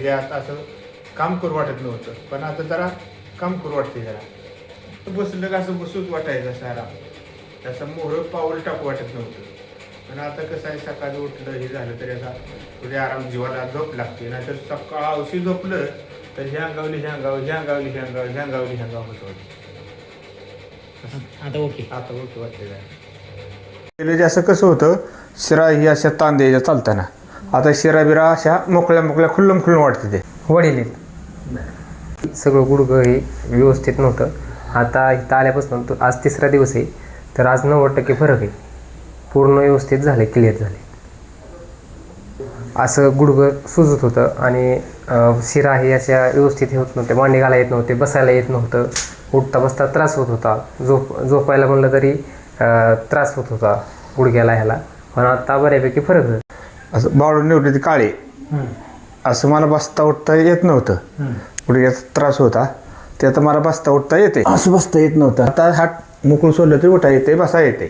हे आता असं काम करू वाटत नव्हतं, पण आता जरा काम करू वाटते. जरा बसलं का असं बसूच वाटायचं सारा, त्याचं मोहर पाऊल टाकू वाटत नव्हतं. पण आता कसं आहे, सकाळी उठलं हे झालं तरी आता थोडी आराम जीवाला झोप लागते. नाहीतर सकाळ औषध झोपलं तर ह्या गावली होत होती. आता ओके. आता ओके वाटते. पहिले जास्त कसं होतं, शिरा ही अशा तांद्याच्या चालताना, आता शिरा बिरा अशा मोकळ्या खुल्लम वाटते. ते वडील आहेत. सगळं गुडघं हे व्यवस्थित नव्हतं. आता इथं आल्यापासून तो आज 3रा दिवस आहे, तर आज 90% फरक आहे. पूर्ण व्यवस्थित झाले, क्लिअर झाले. असं गुडघं सुजत होतं आणि शिरा हे अशा व्यवस्थित होत नव्हते, मांडी घालायला येत नव्हते, बसायला येत नव्हतं, उठता बसता त्रास होत होता, झोपायला म्हणलं तरी त्रास होत होता गुडघ्याला ह्याला. पण आता बऱ्यापैकी फरक आहे. असं बाळून निवडले ते काळे, असं मला बसता उठता येत नव्हतं. गुडघ्याचा त्रास होता, ते आता मला बसता उठता येते. असं बसता येत नव्हतं. आता हात मोकळून सोडलं तरी उठा येते, बसा येते.